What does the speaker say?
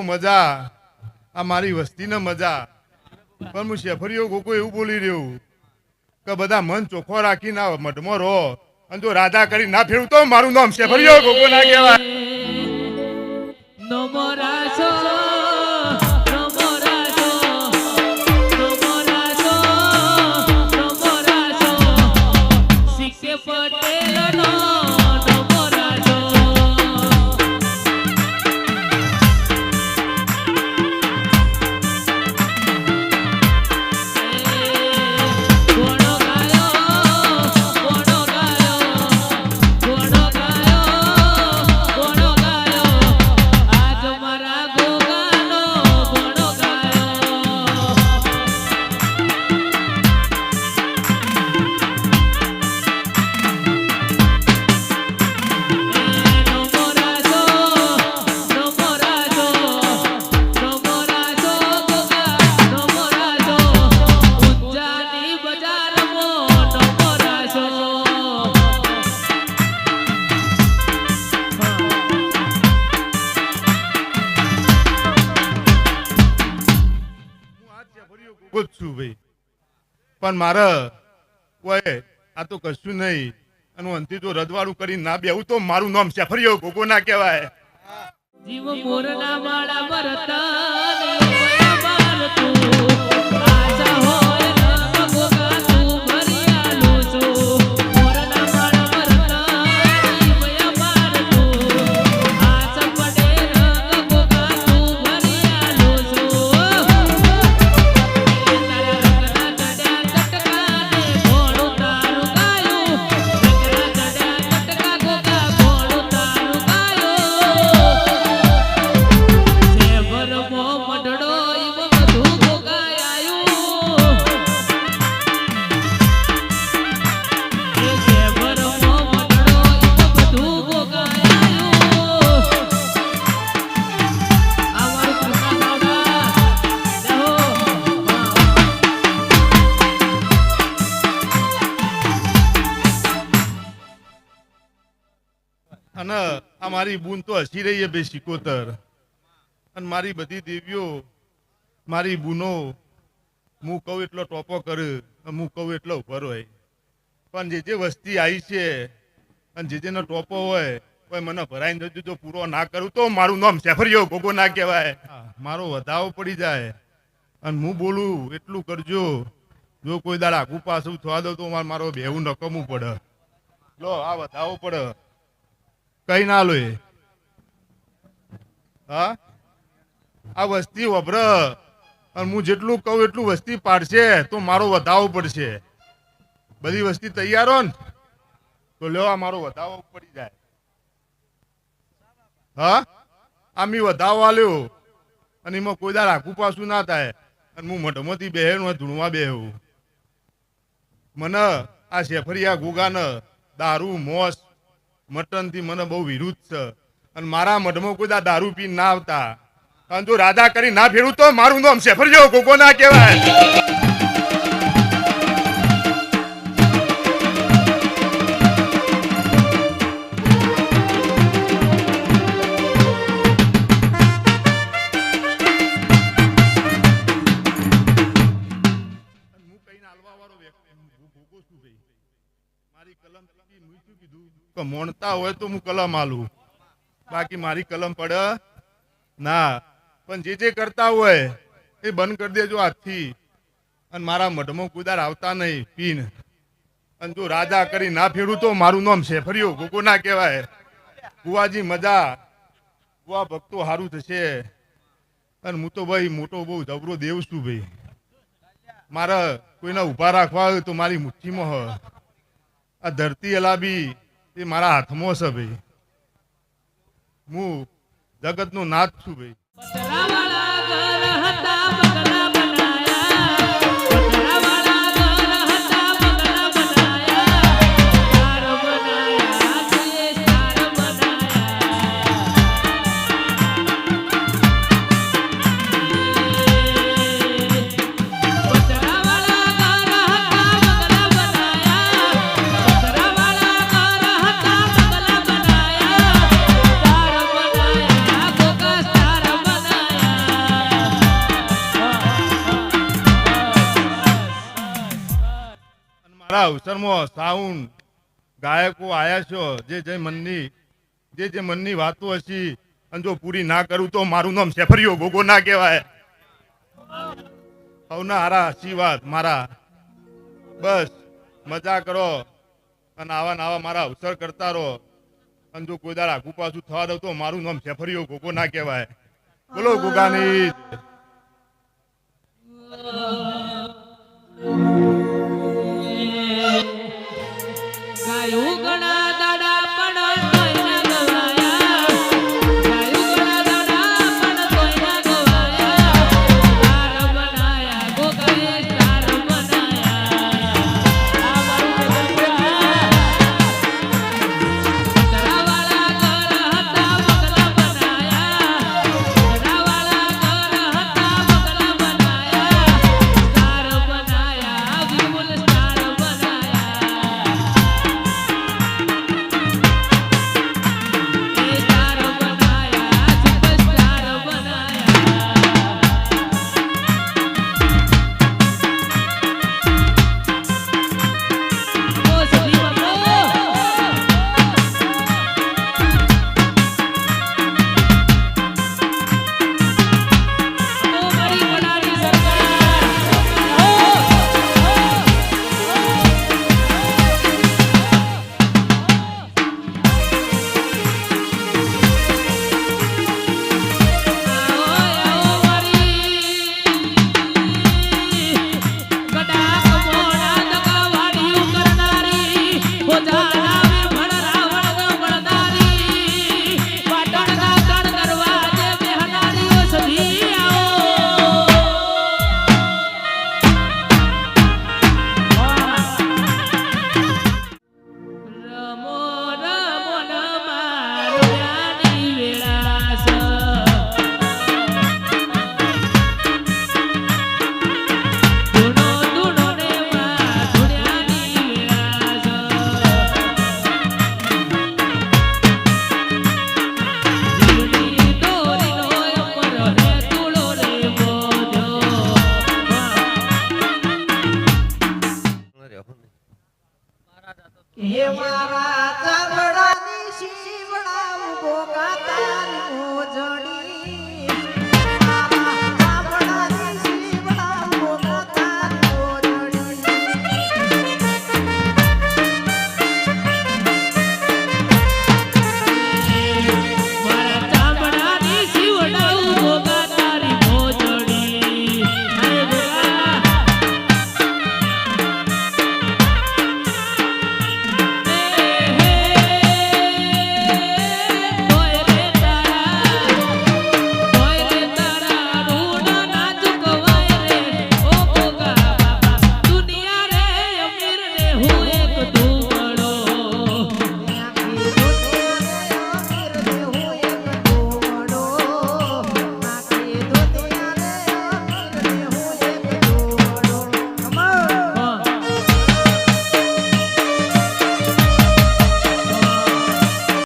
મજા આ મારી વસ્તી ને મજા પણ હું શેફરીઓ ગોકો એવું બોલી રહ્યું કે બધા મન ચોખ્ખો રાખીને મઢમાં રહો અને જો રાધા કરી ના ફેરવું તો મારું નામ શેફરીઓ ગોકો ના કહેવાય. પણ મારે કોઈ આ તો કશું નહીં અને અંતિ જો રજવાડું કરી ના બેવું તો મારું નામ શેફરીઓ ગોગો ના કહેવાય. જીવ મોરના માળા ભરતા અને આ મારી બૂન તો હસી રહી છે બે સિકોતર અને મારી બધી દેવીઓ મારી બૂનો હું કહું એટલો ટોપો કરે હું કહું એટલો ઉભર હોય પણ જે વસ્તી આવી છે અને જેનો ટોપો હોય કોઈ મને ભરાઈને જો પૂરો ના કરું તો મારું નામ શેફરીઓ ગોગો ના કહેવાય. મારો વધાવો પડી જાય અને હું બોલું એટલું કરજો જો કોઈ દાડ આગુ પાછું થવા દો તો મારો બેવું નકમવું પડે. લો આ વધાવો પડે કઈ ના લો. હા આ વસ્તી વભર અને હું જેટલું કહું એટલું વસ્તી પાડશે તો મારો વધાવો પડશે. બધી વસ્તી તૈયાર હો ને તો લ્યો આ મારો વધાવો પડી જાય. હા આ મી વધાવો આલ્યો અને એમાં કોઈ દાર આખું પાછું ના થાય અને હું મઢમાંથી બેહેનું ધૂણવા બેહું. મને આ શેફરિયા ગોગાને દારૂ મોસ મટનથી મને બહુ વિરુદ્ધ છે અને મારા મઢમાં કોઈ દારૂ પીને ના આવતા અને જો રાધા કરી ના ફેરું તો મારું નામ શેફરિયો ગોગો ના કહેવાય. મારી કલમ કીધું કે મોણતા હોય તો હું કલમ આલું, બાકી મારી કલમ પડે ના. પણ જે કરતા હોય એ બંધ કરી દેજો આજથી. અને મારા મઢમાં કુદાર આવતા નહીં પીન. અને જો રાજા કરી ના ફેરું તો મારું નામ શેફરિયો ગોગો ના કહેવાય. બુવાજી મજા, બુવા ભક્તો સારું થશે. અને હું તો ભાઈ મોટો બહુ જબરો દેવ છું ભાઈ. મારે કોઈને ઊભા રાખવા હોય તો મારી મુઠ્ઠીમાં હોય. આ ધરતી અલાબી એ મારા હાથમાં છે ભાઈ. હું જગતનો નાથ છું ભાઈ. પતરાવાળા ઘર હતા બંગલા બનાયા, પતરાવાળા ઘર હતા બંગલા બનાયા, સ્ટાર બનાયા તે સ્ટાર બનાયા. પતરાવાળા ઘર હતા બંગલા બનાયા, પતરાવાળા ઘર હતા બંગલા બનાયા, સ્ટાર બનાયા ગોગા સ્ટાર મારા અવસરમાં સાઉન્ડ ગાયકો આયા છો. જે મનની વાતો હશે અને જો પૂરી ના કરું તો મારું નામ શેફરિયો ગોગો ના કહેવાય. સૌના હારા આશીર્વાદ મારા. બસ મજા કરો અને આવા ને આવા મારા અવસર કરતા રહો. અને જો કોઈ દાર આગુ પાછું થવા દઉં તો મારું નામ શેફરિયો ગોગો ના કહેવાય. બોલો ગોગાની.